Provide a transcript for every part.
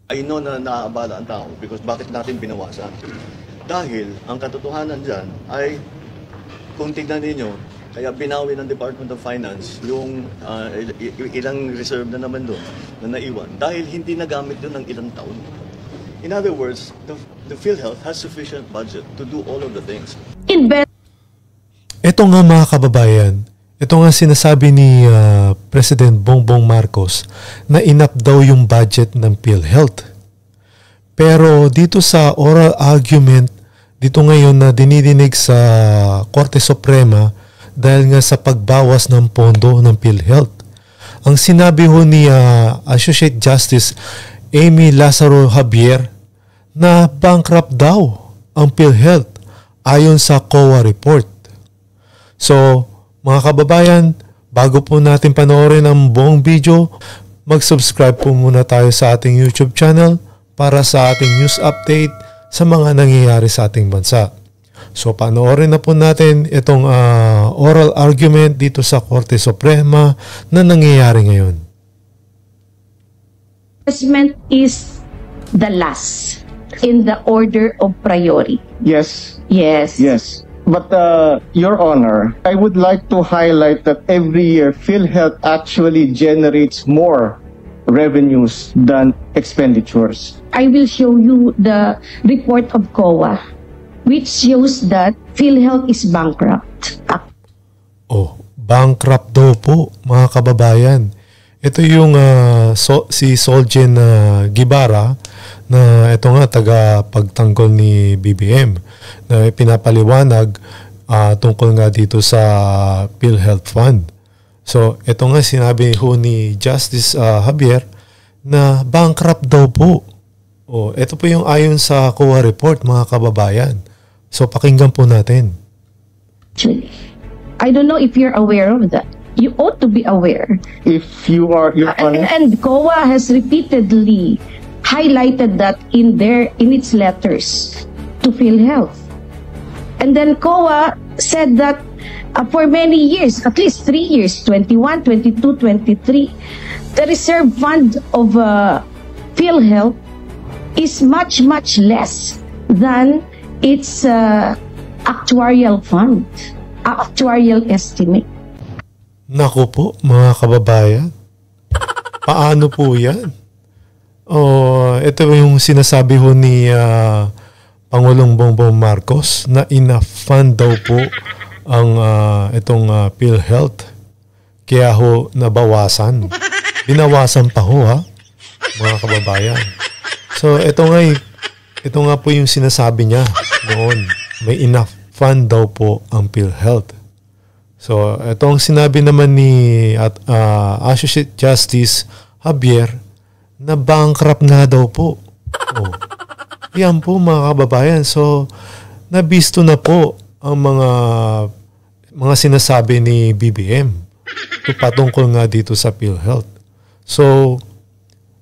I know na naaabala ang tao because bakit natin binawasan? Dahil ang katotohanan dyan ay kung tignan ninyo, kaya binawi ng Department of Finance yung ilang reserve na naman doon na naiwan dahil hindi nagamit doon ng ilang taon. In other words, the PhilHealth has sufficient budget to do all of the things. Ito nga mga kababayan, ito nga sinasabi ni President Bongbong Marcos na inap daw yung budget ng PhilHealth. Pero dito sa oral argument, dito ngayon na dinidinig sa Korte Suprema dahil nga sa pagbawas ng pondo ng PhilHealth. Ang sinabi ho ni Associate Justice Amy Lazaro Javier na bankrupt daw ang PhilHealth ayon sa COA report. So, mga kababayan, bago po natin panoorin ang buong video, mag-subscribe po muna tayo sa ating YouTube channel para sa ating news update sa mga nangyayari sa ating bansa. So, panoorin na po natin itong oral argument dito sa Korte Suprema na nangyayari ngayon. Assessment is the last in the order of priority. Yes. Yes. Yes. But, Your Honor, I would like to highlight that every year, PhilHealth actually generates more revenues than expenditures. I will show you the report of COA, which shows that PhilHealth is bankrupt. Oh, bankrupt daw po, mga kababayan. Ito yung si Soljen Guevara na ito nga taga-pagtanggol ni BBM na pinapaliwanag tungkol nga dito sa PhilHealth Fund. So, ito nga sinabi ho ni Justice Javier na bankrupt daw po. Oh, ito po yung ayon sa COA report, mga kababayan. So, pakinggan po natin. I don't know if you're aware of that. You ought to be aware. If you are, Your Honor. And COA has repeatedly highlighted that in its letters to PhilHealth. And then COA said that for many years, at least 3 years, 21, 22, 23, the reserve fund of PhilHealth is much, much less than its actuarial fund, actuarial estimate. Naku po, mga kababayan. Paano po yan? Ito yung sinasabi ho ni Pangulong Bongbong Marcos na ina-fund daw po ang itong PhilHealth. Kaya ho nabawasan. Binawasan pa ho ha, mga kababayan. So ito nga po yung sinasabi niya noon. May enough fund daw po ang PhilHealth. So, ito ang sinabi naman ni Associate Justice Javier na bankrupt nga daw po. Oh. Yan po mga kababayan. So, nabisto na po ang mga sinasabi ni BBM patungkol nga dito sa PhilHealth. So,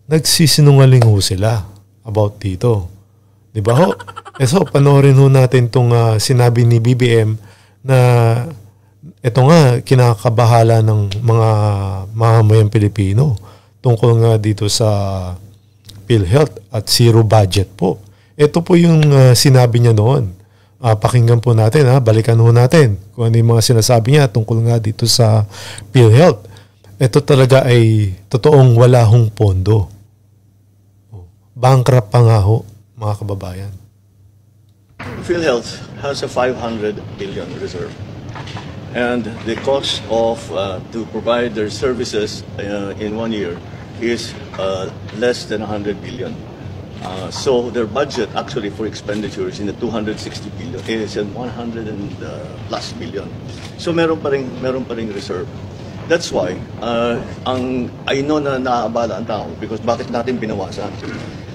nagsisinungaling ho sila about dito. Di ba ho? So, panoorin ho natin itong sinabi ni BBM na ito nga, kinakabahala ng mga mamamayang Pilipino tungkol nga dito sa PhilHealth at zero budget po. Ito po yung sinabi niya noon. Pakinggan po natin, balikan ho natin kung ano yung mga sinasabi niya tungkol nga dito sa PhilHealth. Ito talaga ay totoong wala hong pondo. Bankrupt pa nga ho, mga kababayan. PhilHealth has a 500 billion reserve. And the cost of to provide their services in 1 year is less than 100 billion. So their budget actually for expenditures in the 260 billion is 100 and plus billion. So meron pa ring reserve. That's why I know na naaabala ang tao because bakit natin binawasan?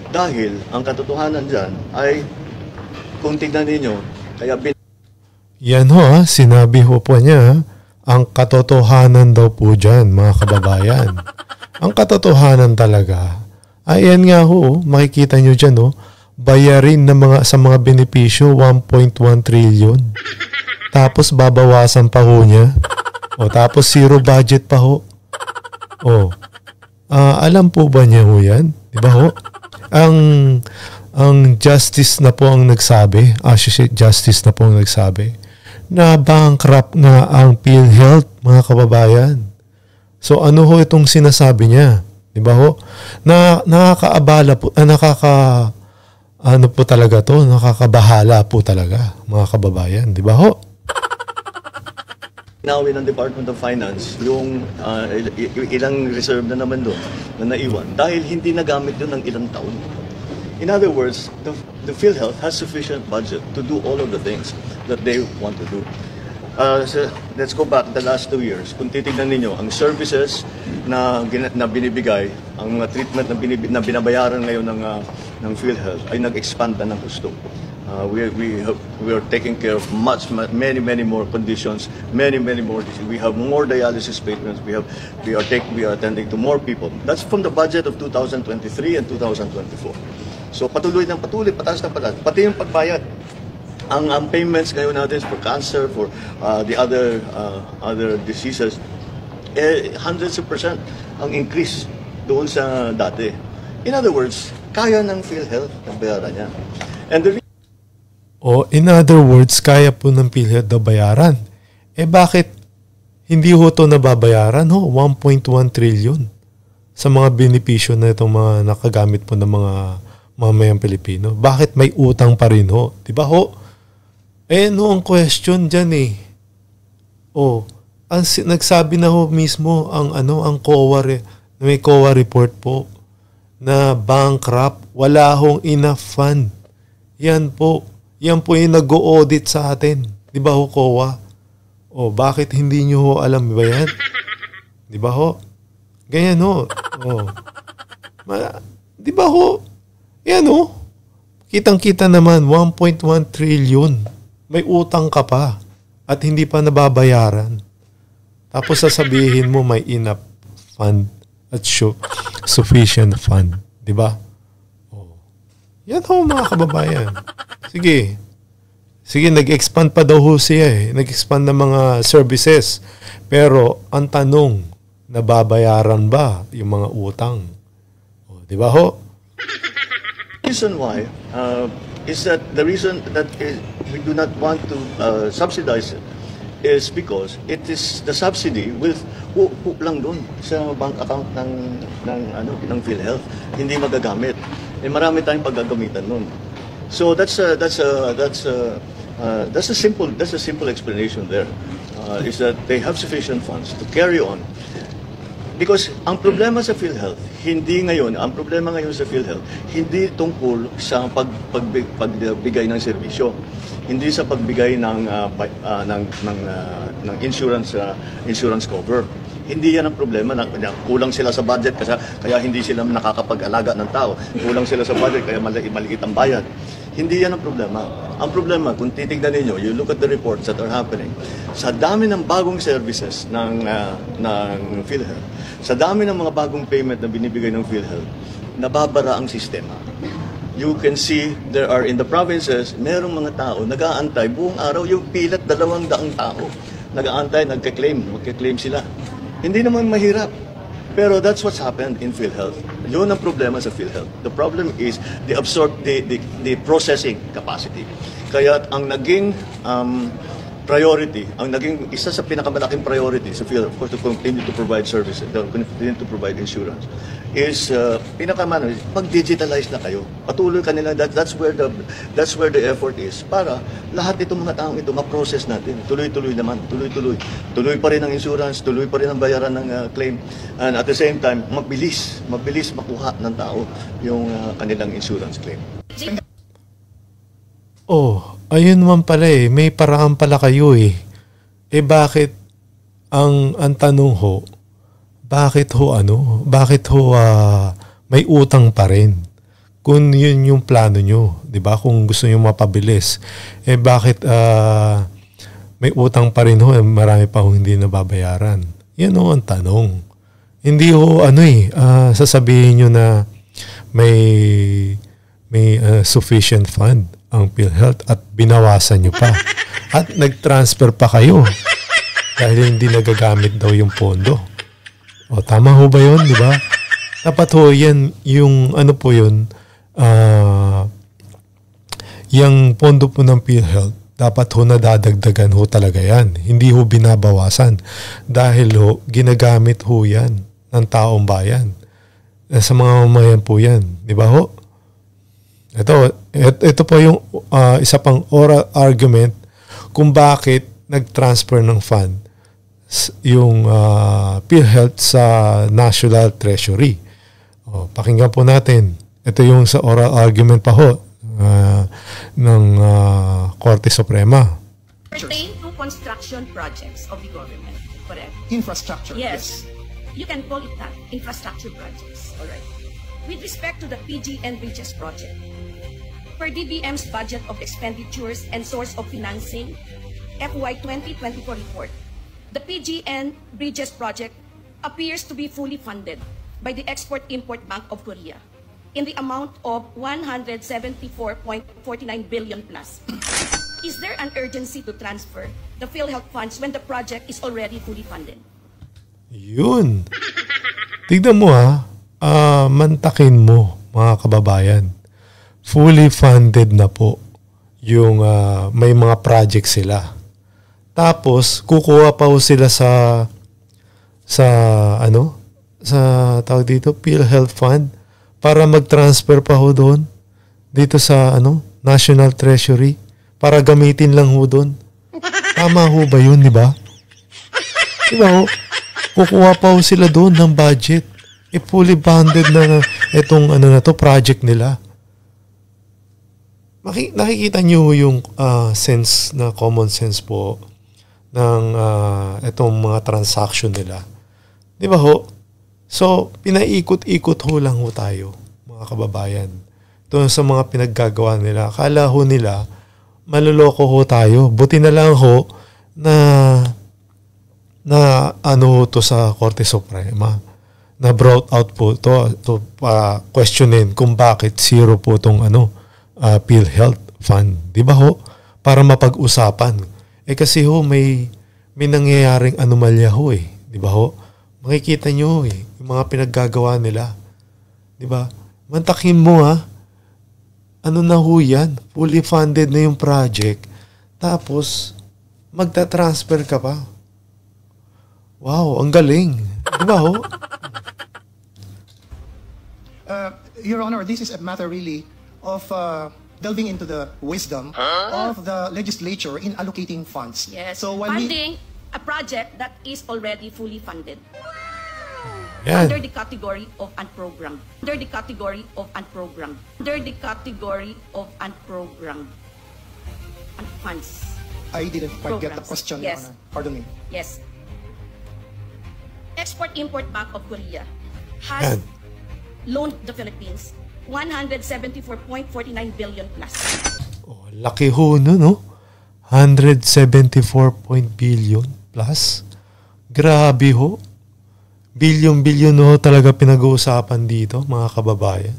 Dahil ang katotohanan diyan ay kung tingnan niyo kaya yan ho, sinabi ho po niya, ang katotohanan daw po dyan, mga kababayan. Ang katotohanan talaga, ayan nga ho, makikita nyo dyan, bayarin na sa mga benepisyo, 1.1 trillion. Tapos babawasan pa ho niya. Tapos zero budget pa ho. Alam po ba niya ho yan? Diba ho? Ang justice na po ang nagsabi, Associate Justice na po ang nagsabi, na bankrupt na ang PhilHealth, mga kababayan. So ano ho itong sinasabi niya? Di ba ho? Nakakaabala po, ano po talaga to, nakakabahala po talaga, mga kababayan. Di ba ho? Now, ng Department of Finance, yung ilang reserve na naman doon na naiwan dahil hindi nagamit doon ng ilang taon. In other words, the PhilHealth has sufficient budget to do all of the things that they want to do. So let's go back the last 2 years. Kung titignan ninyo, ang services na binibigay, ang mga treatment na binabayaran ngayon ng PhilHealth ay nag-expand na ng gusto. We are taking care of many more conditions, many more diseases. We have more dialysis patients. We are attending to more people. That's from the budget of 2023 and 2024. So patuloy, pataas ng pataas. Pati yung pagbayad. Ang payments ngayon natin for cancer, for the other diseases, hundreds of percent ang increase doon sa dati. In other words, kaya ng PhilHealth ang bayaran niya. And in other words, kaya po ng PhilHealth na bayaran. Bakit hindi ho ito nababayaran ho? 1.1 trillion sa mga benepisyo na itong mga nakagamit po ng mga mamayang Pilipino. Bakit may utang pa rin ho? Diba ho? No ang question dyan eh. Nagsabi na ho mismo ang COA, may COA report po na bankrupt, wala hong enough fund. Yan po yung nag-o-audit sa atin. Diba ho COA? Bakit hindi nyo ho alam ba yan? Diba ho? Ganyan ho. Diba ho? Yan o. Kitang-kita naman, 1.1 trillion. May utang ka pa at hindi pa nababayaran. Tapos sasabihin mo may enough fund at sufficient fund. Diba? Yan ho mga kababayan. Sige, nag-expand pa daw ho siya eh. Nag-expand ng mga services. Pero ang tanong, nababayaran ba yung mga utang? Diba ho? Reason why is that the reason that we do not want to subsidize it is because it is the subsidy with hook lang doon sa bank account ng PhilHealth, hindi magagamit. Marami tayong paggagamitan noon. So that's a simple explanation there. Is that they have sufficient funds to carry on. Because ang problema sa PhilHealth, ang problema ngayon sa PhilHealth, hindi tungkol sa pagbigay ng serbisyo. Hindi sa pagbigay ng insurance cover. Hindi yan ang problema. Kulang sila sa budget kaya hindi sila nakakapag-alaga ng tao. Kulang sila sa budget kaya maliit ang bayad. Hindi yan ang problema. Ang problema, kung titignan ninyo, you look at the reports that are happening, sa dami ng bagong services ng PhilHealth, sa dami ng mga bagong payment na binibigay ng PhilHealth, nababara ang sistema. You can see, there are in the provinces, merong mga tao, nag-aantay, buong araw, yung pilat 200 tao, nag-aantay, magka-claim sila. Hindi naman mahirap. Pero that's what's happened in PhilHealth. Yun ang problema sa PhilHealth. The problem is the processing capacity. Kaya ang naging priority, isa sa pinakamalaking priority sa PhilHealth, of course, to continue to provide services, to continue to provide insurance, is pag-digitalize na kayo. Patuloy kanila, that's where the effort is para lahat itong mga taong ito ma-process natin. Tuloy-tuloy naman, tuloy-tuloy. Tuloy pa rin ang insurance, tuloy pa rin ang bayaran ng claim, and at the same time, mabilis makuha ng tao yung kanilang insurance claim. Ayun naman pala eh. May paraan pala kayo eh. Bakit ang tanong ho, bakit ho may utang pa rin? Kung yun yung plano nyo, di ba? Kung gusto nyo mapabilis, bakit may utang pa rin ho, marami pa ho hindi nababayaran? Yan ho ang tanong. Hindi ho sasabihin nyo na may sufficient fund ang PhilHealth at binawasan nyo pa. At nag-transfer pa kayo dahil hindi nagagamit daw yung pondo. Tama ho ba yun, di ba? Dapat ho yan, yung yung pondo po ng PhilHealth, dapat ho nadadagdagan ho talaga yan. Hindi ho binabawasan. Dahil ho, ginagamit ho yan ng taong bayan. Sa mga mamayan po yan. Di ba ho? Ito po yung isa pang oral argument kung bakit nag-transfer ng fund yung PhilHealth sa National Treasury. Pakinggan po natin. Ito yung sa oral argument pa ho ng Korte Suprema. Pertain to construction projects of the government, correct? Infrastructure. Yes. You can call it that, infrastructure projects. All right. With respect to the PGN Bridges project, per DBM's budget of expenditures and source of financing, FY 2024 report, the PGN Bridges project appears to be fully funded by the Export-Import Bank of Korea in the amount of 174.49 billion plus. Is there an urgency to transfer the PhilHealth funds when the project is already fully funded? Yun. Tignan mo mantakin mo mga kababayan. Fully funded na po yung may mga project sila. Tapos kukuha pa ho sila sa tawag dito PhilHealth Fund para mag-transfer pa ho doon dito sa National Treasury para gamitin lang ho doon. Tama ho ba yun, di ba? Di ba ho? Kukuha pa ho sila doon ng budget. Fully funded na itong project nila. Nakikita nyo yung sense na common sense po ng itong mga transaction nila. Di ba ho? So, pinaikot-ikot ho lang ho tayo, mga kababayan. Ito sa mga pinaggagawa nila. Akala ho nila, maluloko ho tayo. Buti na lang ho na to sa Korte Suprema. Na brought out po to questionin kung bakit zero po itong PhilHealth Fund. Di ba ho? Para mapag-usapan. Kasi ho, may nangyayaring anomalya ho eh. Di ba ho? Makikita nyo yung mga pinaggagawa nila. Di ba? Mantakin mo ano na ho yan? Fully funded na yung project. Tapos, magta-transfer ka pa. Wow, ang galing. Di ba ho? Your Honor, this is a matter really of delving into the wisdom of the legislature in allocating funds. Yes. So when funding a project that is already fully funded. Yan. Under the category of unprogrammed. Under the category of unprogrammed. Under the category of unprogrammed. Funds. I didn't quite get the Programs. question, Yes. Your Honor. Pardon me. Yes. Export-Import Bank of Korea has Yan. loaned the Philippines 174.49 billion plus. Laki ho no? 174 billion plus. Grabe ho. Bilyon-bilyon ho talaga pinag-uusapan dito, mga kababayan.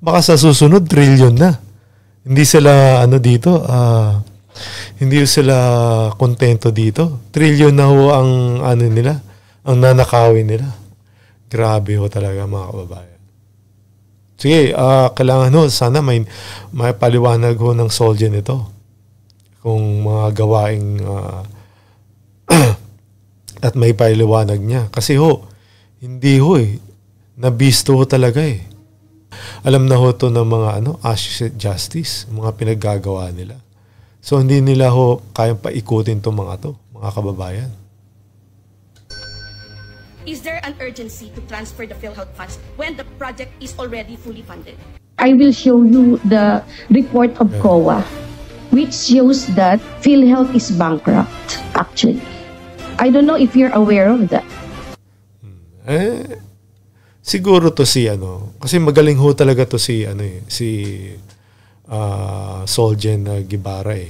Baka sa susunod, trillion na. Hindi sila, hindi sila kontento dito. Trillion na ho ang, nila, ang nanakawin nila. Grabe ho talaga, mga kababayan. Sige, kailangan ho, sana may paliwanag ho ng Solgen ito. Kung mga gawaing at may paliwanag niya. Kasi ho, hindi ho nabisto ho talaga Alam na ho to ng mga associate justice, mga pinaggagawa nila. So hindi nila ho kayang paikutin to mga kababayan. Is there an urgency to transfer the PhilHealth funds when the project is already fully funded? I will show you the report of COA, which shows that PhilHealth is bankrupt, actually. I don't know if you're aware of that. Siguro to kasi magaling ho talaga to si Solgen Guevara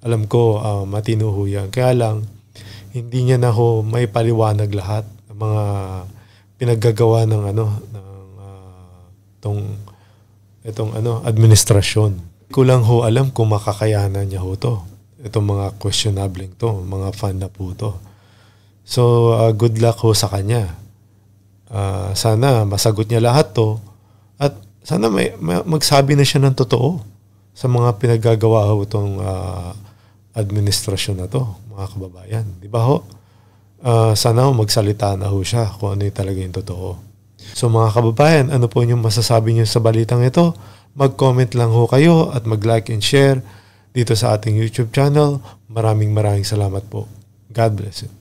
Alam ko matino ho yan. Kaya lang hindi niya na ho may paliwanag lahat ng mga pinaggagawa ng itong administrasyon. Kulang ho alam kung makakayanan niya ho to. Itong mga questionable mga fan na po to. So, good luck ho sa kanya. Sana masagot niya lahat to at Sana magsabi na siya ng totoo sa mga pinaggagawa ho itong administrasyon na to, mga kababayan. Di ba ho? Sana ho magsalita na ho siya kung ano yung talaga yung totoo. So mga kababayan, ano po yung masasabi niyo sa balitang ito? Mag-comment lang ho kayo at mag-like and share dito sa ating YouTube channel. Maraming salamat po. God bless you.